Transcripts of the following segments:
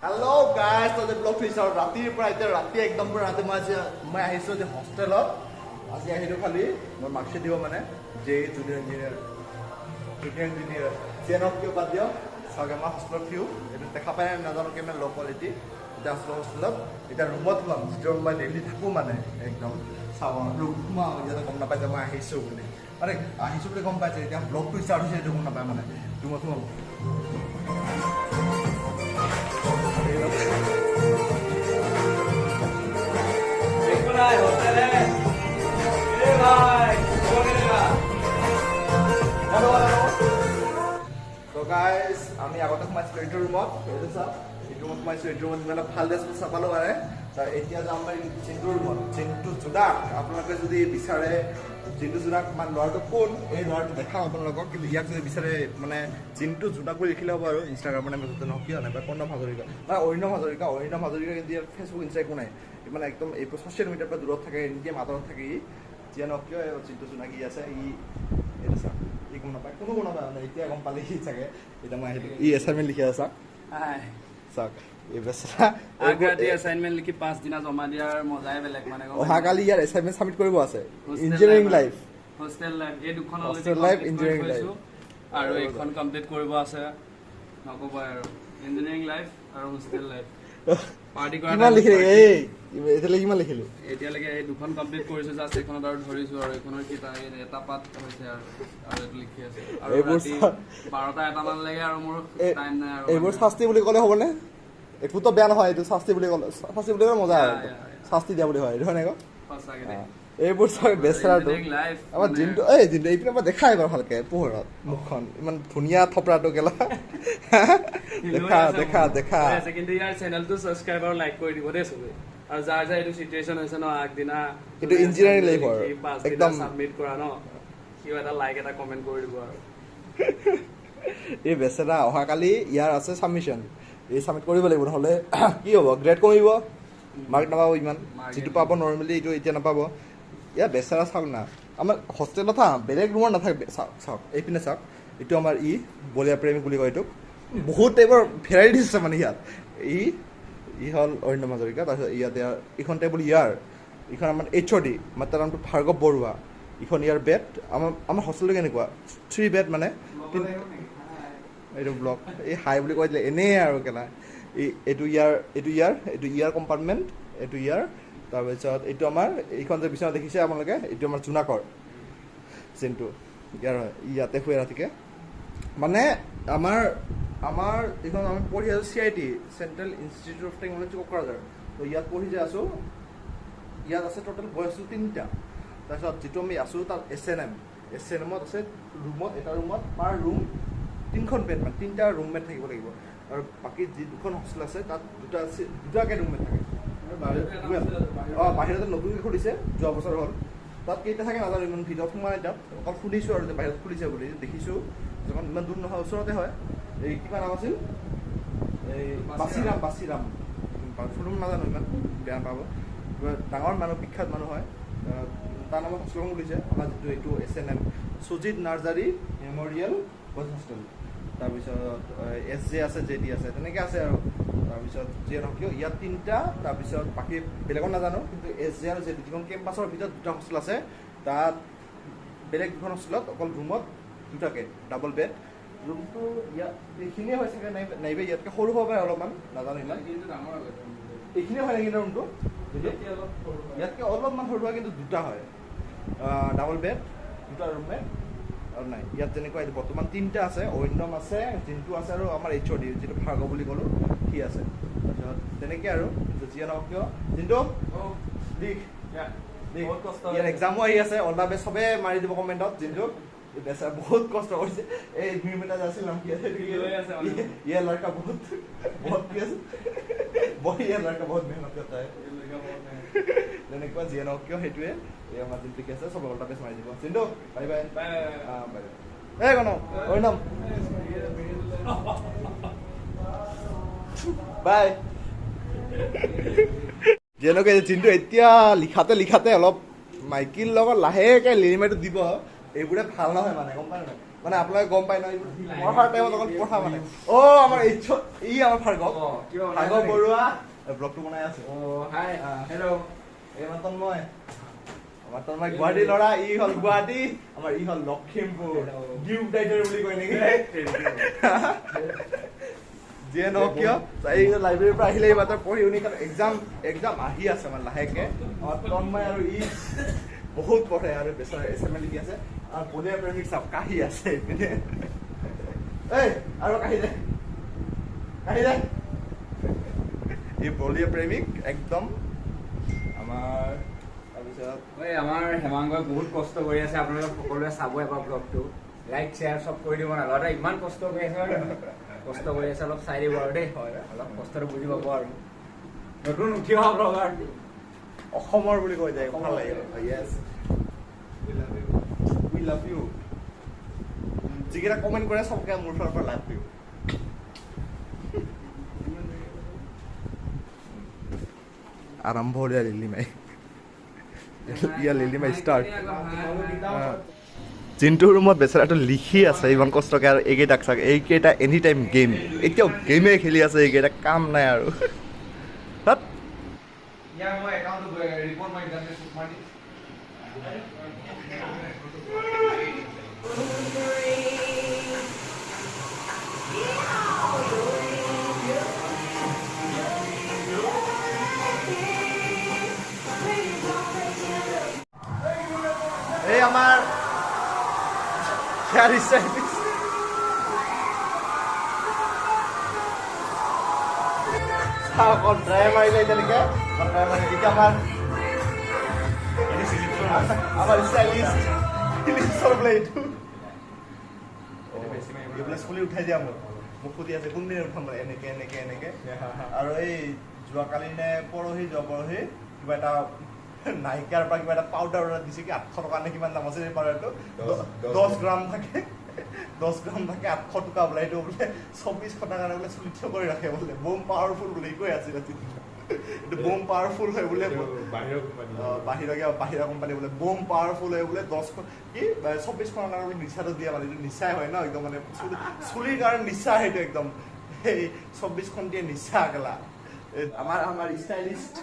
Hello guys, so the blog is out. Ratir পৰা এতিয়া ৰাতি একদম পৰা ৰাতি মই আহিছো যে হস্টেলত আজি আহিলো খালি মই মাৰ্কশ্বিট দিব মানে জে জুনিয়ৰ ইঞ্জিনিয়াৰ চেনক কিয় বাদ দিও চাগে মই হস্টেলত কিউ এটা দেখা পাই নাজানো কেনে লো কোৱালিটি এতিয়া হস্টেলত এতিয়া ৰুমত লম যিটো মই ডেইলি থাকো মানে একদম চাব ৰুমা ইয়াতে গম নাপাই যে মই আহিছো বুলি আৰে আহিছো বুলি গম পাইছে এতিয়া ব্লগটো ষ্টাৰ্ট হৈছে এইটো গম নাপায় মানে ৰুমত লম होटल है ए भाई वो मिलेगा हेलो तो गाइस আমি আগতে সোমাইছিলো এইটো ৰুমত এইটো সব এইটো ৰুমত সোমাইছো এইটো ৰুমত মানে ভাল ড্ৰেছ চাপালো মানে তাৰ এতিয়া যাম মই চিন্তু ৰুমত চিন্তু জুদা আপোনালোকে যদি বিচাৰে চিন্তু জুদা মান ল'ৰাটো কোন এই ল'ৰাটো দেখাম আপোনালোকক কিন্তু ইয়াক যদি বিচাৰে মানে চিন্তু জুদা কৰি লিখিলে হ'ব আৰু ইনষ্টাগ্ৰামৰ নামে যদি নকিয়া নাই বা কৰ্ণ হাজৰিকা বা অৰিণম হাজৰিকা কিন্তু ইয়াৰ ফেচবুক ইনষ্টা একো নাই মানে একদম এই ছ'চিয়েল মিডিয়াৰ পৰা দূৰত থাকে ইণ্ডিয়া মাতৰত থাকে ই যিয়ে নকিয় চিন্তু জুনাকি আছে ই এইটো চাওক ই গম নাপায় কোনো গম নাপায় মানে এতিয়া গম পালে সি চাগে এতিয়া মই আহিলোঁ ই এছাইনমেণ্ট লিখি আছে চাওক এই বেচেৰা আগাটি অ্যাসাইনমেন্ট লিখি 5 দিনা জমা দিয়াৰ মজাই বেলেগ মানে অহাকালি ইয়াৰ এছাইনমেণ্ট সাবমিট কৰিব আছে ইঞ্জিনিয়াৰিং লাইফ হোষ্টেল লাইফ এই দুখন হোষ্টেল লাইফ ইঞ্জিনিয়াৰিং লাইফ আৰু এখন কমপ্লিট কৰিব আছে নকব আৰু ইঞ্জিনিয়াৰিং লাইফ আৰু হোষ্টেল লাইফ পাৰ্টি কৰা কিমান লিখিলে এই এতিয়ালৈ কিমান লিখিলো এতিয়ালৈকে এই দুখন কমপ্লিট কৰিছো জাষ্ট এখনত আৰু ধৰিছো আৰু এখনৰ কি এটা পাত হৈছে আৰু এইটো লিখি আছে আৰু এইবোৰ 12টা এটা মান লাগে আৰু মোৰ টাইম নাই আৰু এইবোৰ শাস্তি বুলি ক'লে হ'বনে একোতো বেয়া নহয় এইটো শাস্তি বুলি ক'লে মজা আৰু শাস্তি দিয়া বুলি হয় এইটো হয় নাই সঁচাকে এইবোৰ চাই বেচেৰাটো আমাৰ জিন্তু এইপিনে পৰা দেখা এবাৰ ভালকে পোহৰত মুখখন ইমান ধুনীয়া থপৰাটো গেলা দেখা কিন্তু ইয়াৰ চেনেলটো সাবস্ক্ৰাইব আৰু লাইক কৰি দিব দেই সবে আৰু যাৰ যাৰ এইটো সিচুৱেচন হৈছে ন আগদিনা এইটো ইঞ্জিনিয়াৰিং লাইফৰ একদম সাবমিট কৰা ন কিবা এটা লাইক এটা কমেন্ট কৰি দিব আৰু এই বেচেৰা অহাকালি ইয়াৰ আছে সাবমিশন এই সাবমিট কৰিব লাগিব নহ'লে কি হ'ব গ্ৰেড কমিব মাৰ্ক নাপাব ইমান যিটো পাব নৰ্মেলি এইটো এতিয়া নাপাব ইয়াৰ বেচেৰা চাওক না আমাৰ হোষ্টেলত বেলেগ ৰুমত নাথাকে চাওক এইপিনে চাওক এইটো আমাৰ বলীয়া প্ৰেমিক বুলি কয় এইটোক বহুত টাইপৰ ভেৰাইটিজ আছে মানে ইয়াত ই হ'ল অৰিণম হাজৰিকা তাৰপিছত ইয়াতে এইখন টেবুল এইখন আমাৰ HOD মানে তাৰ নামটো ভাৰ্গৱ বৰুৱা এইখন ইয়াৰ বেড আমাৰ হোষ্টেলটো কেনেকুৱা 3 বেড মানে এইটো ব্লক এই হাই বুলি কৈ দিলে এনেই আৰু কেলা এইটো ইয়াৰ কম্পাৰ্টমেণ্ট এইটো ইয়াৰ তাৰপিছত এইটো আমাৰ এইখন যে বিচনা দেখিছে আপোনালোকে এইটো আমাৰ জোনাকৰ চিন্তু ইয়াৰ হয় ইয়াতে শুৱে ৰাতিকে মানে আমাৰ এইখন আমি পঢ়ি আছোঁ CIT central institute of technology Kokrajhar তো ইয়াত পঢ়ি যে আছোঁ ইয়াত আছে টোটেল বয়স 3টা তাৰপিছত যিটো আমি আছোঁ তাত SNMত আছে এটা ৰুমত পাৰ ৰুম 3খন বেড মানে 3টা ৰুমমেট থাকিব লাগিব আৰু বাকী যি দুখন হোষ্টেল আছে তাত দুটাকৈ ৰুমমেট থাকে বাহিৰতে নতুনকৈ খুলিছে যোৱা বছৰ হ'ল তাত কেইটা থাকে নাজানো ইমান ভিতৰত সোমোৱা নাই তাত অকল শুনিছোঁ আৰু যে বাহিৰত খুলিছে বুলি দেখিছোঁ যখন ইমান দূৰ নহয় ওচৰতে হয় এই কিবা নাম আছিল এই বাচিৰাম ফুলুম নাজানো ইমান বেয়া নাপাব ডাঙৰ মানুহ বিখ্যাত মানুহ হয় তাৰ নামত হোষ্টেলখন খুলিছে আমাৰ যিটো এইটো SNM Sujit Narzary memorial boys hostel তাৰপিছত SJ আছে JD আছে তেনেকৈ আছে আৰু তাৰপিছত যিয়ে নহওক কিয় ইয়াত 3টা তাৰপিছত বাকী বেলেগত নাজানো কিন্তু SJ আৰু JD যিখন কেম্পাছৰ ভিতৰত 2টা হোষ্টেল আছে তাত বেলেগ দুখন হোষ্টেলত অকল ৰুমত 2টাকৈ ডাবল বেড ৰুমটো ইয়াত এইখিনিয়ে হৈ চাগে নাইবা ইয়াতকৈ সৰু হ'ব পাৰে অলপমান নাজানো ইমান এইখিনিয়ে হয় নেকি ৰুমটো ইয়াতকৈ অলপমান সৰু হয় কিন্তু 2টা হয় ডাবল বেড 2টা ৰুমমেট আৰু নাই ইয়াত যেনেকুৱা বৰ্তমান 3টা আছে অৰিণম আছে জিন্তু আছে আৰু আমাৰ HOD যিটো ভাৰ্গৱ বুলি ক'লোঁ সি আছে তাৰপিছত তেনেকৈ আৰু যিয়ে নহওক কিয় জিন্তু ইয়াৰ এক্সামো আহি আছে অল দ্য বেষ্ট চবে মাৰি দিব কমেণ্টত জিন্তু বেচা বহুত কষ্ট কৰিছে এই 2 মিনিট আছিল নাম কি আছে ये लड़का बहुत কি আছে ये लड़का बहुत मेहनत करता है তেনেকুৱা যিয়ে নহওক কিয় সেইটোৱে এই আমাৰ জিন্তু কি আছে চবে অল দ্য বেষ্ট মাৰি দিব জিন্তু বাই বাই এই কোন অৰিণম বাই যেনেকৈ জিন্তু এতিয়া লিখাতে অলপ মাইকিৰ লগত লাহেকৈ লিমিটটো দিব এইবোৰে ভাল নহয় মানে গম পায় নাই মানে আপোনালোকে গম পায় নহয় পঢ়াৰ টাইমত অকল পঢ়া মানে আমাৰ ই আমাৰ ভাৰ্গৱ বৰুৱা ব্লগটো বনাই আছে হেল্ল' এইমাত্ৰ মই গুৱাহাটী ল'ৰা ই হ'ল গুৱাহাটী আমাৰ ই হ'ল লখিমপুৰ ডিউক ডাইটাৰ বুলি কয় নেকি যিয়ে নহওক কিয় এই লাইব্ৰেৰীৰ পৰা আহিলে এইমাত্ৰ পঢ়ি শুনি কাৰণ এক্সাম আহি আছে মানে লাহেকে তন্ময় আৰু ই বহুত পঢ়ে আৰু বেচাৰ এছাইনমেণ্ট লিখি আছে আৰু বলিয়া প্ৰেমিক চাওক কাহি আছে এইপিনে এই আৰু কাহি দে এই বলিয়া প্ৰেমিক একদম আমাৰ আমাৰ হেমাংগই বহুত কষ্ট কৰি আছে আপোনালোকে সকলোৱে চাব এবাৰ ব্লগটো লাইক শ্বেয়াৰ চব কৰি দিব না ল'ৰা ইমান কষ্ট কৰি আছে অলপ চাই দিব আৰু দেই অলপ কষ্টটো বুজি পাব আৰু নতুন উঠি অহা ব্লগাৰ অসমৰ বুলি কৈ যায় ভাল লাগে য়েছ উই লাভ ইউ যিকেইটা কমেণ্ট কৰে চবকে মোৰ ফালৰ পৰা লাভ ইউ আৰম্ভ দিয়া লিলিমাই লিলিমাই ষ্টাৰ্ট চিন্টু ৰুমত বেচেৰাটো লিখি আছে ইমান কষ্টকে আৰু এইকেইটাক চাওক এইকেইটা এনি টাইম গেম এতিয়াও গেমে খেলি আছে এইকেইটা কাম নাই আৰু এই আমাৰ ড্ৰাই মাৰিলে এতিয়ালৈকে এতিয়া আমাৰ ষ্টাইলিষ্ট বোলে এইটো এইবিলাক চুলি উঠাই দিয়া মোক সুধি আছে কোনদিন উঠাম এনেকে আৰু এই যোৱাকালি নে পৰহি কিবা এটা নাইকাৰ পৰা কিবা এটা পাউডাৰ দিছে কি 800 টকা নে কিমান দাম আছে এই পাউডাৰটো 10 গ্ৰাম থাকে 800 টকা বোলে এইটো বোলে 24 টকাৰ কাৰণে বোলে চুলি থিয় কৰি ৰাখে বোলে বম পাৱাৰফুল বুলি কৈ আছিল এইটো বম পাৱাৰফুল হয় বোলে বাহিৰা কোম্পানী বোলে বম পাৱাৰফুল হয় বোলে 24 টকাৰ কাৰণে নিচাটো দিয়া মানে এইটো নিচাই হয় ন একদম মানে চুলিৰ কাৰণে নিচা সেইটো একদম সেই 24খন দিয়ে নিচা কেলা আমাৰ ষ্টাইলিষ্ট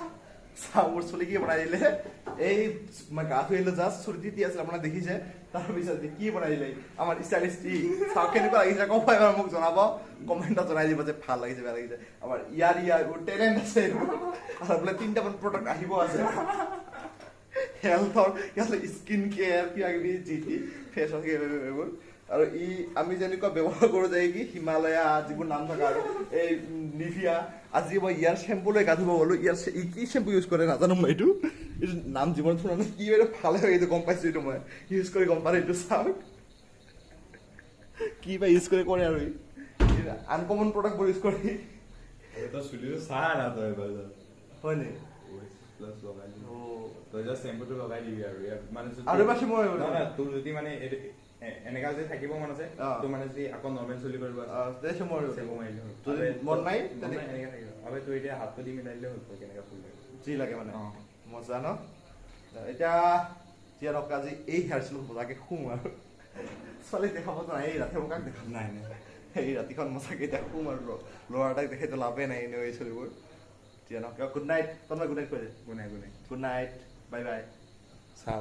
মোৰ চুলি কি বনাই দিলে এই মই গা ধুই আহিলো জাষ্ট চুলি তিতি আছিল আপোনাৰ দেখিছে তাৰপিছত কি বনাই দিলে আমাৰ ষ্টাইলিষ্ট চাওক কেনেকুৱা লাগিছে কম এবাৰ মোক জনাব কমেণ্টত জনাই দিব যে ভাল লাগিছে বেয়া লাগিছে আমাৰ ইয়াৰ টেলেণ্ট আছে আৰু বোলে 3টামান প্ৰডাক্ট আহিব আছে হেল্থৰ স্কিন কেয়াৰ কিবা কিবি যি ফেচ ৱাছ এইবোৰ আৰু আমি যেনেকুৱা ব্যৱহাৰ কৰোঁ যে কি হিমালয়া যিবোৰ নাম থকা আৰু এই নিভিয়া আজি মই ইয়াৰ শ্বেম্পু লৈ গা ধুব গ'লো ইয়াৰ কি শ্বেম্পু ইউজ কৰে নাজানো মই এইটো নাম জীৱন শুনা নাই কি এইটো ভালে হয় এইটো গম পাইছোঁ এইটো মই ইউজ কৰি গম পালোঁ এইটো চাওক কি বা ইউজ কৰে আৰু আনকমন প্ৰডাক্টবোৰ ইউজ কৰি হয় নি আৰু বাছি মই তোৰ যদি মানে এনেকা যদি থাকিব মন আছে তো মানে যদি আকৌ নৰ্মেল চলি কৰিব মন নাই আৰু তোৰ এতিয়া হাতটো দি মিলাই দিলে হ'ল কেনেকা ফুল যি লাগে মানে মজা ন এতিয়া যিয়ে নক আজি এই হেয়াৰ ষ্টাইল মজাকে শুম আৰু ছোৱালী দেখাব নাই এই ৰাতি মোক কাক দেখাম নাই এই ৰাতিখন মজাকে এতিয়া শুম আৰু ল'ৰা এটাক দেখাইতো লাভেই নাই এনেও এই চলিবোৰ যিয়ে নক গুড নাইট তই গুড নাইট কৈ দে গুড নাইট বাই বাই চাহ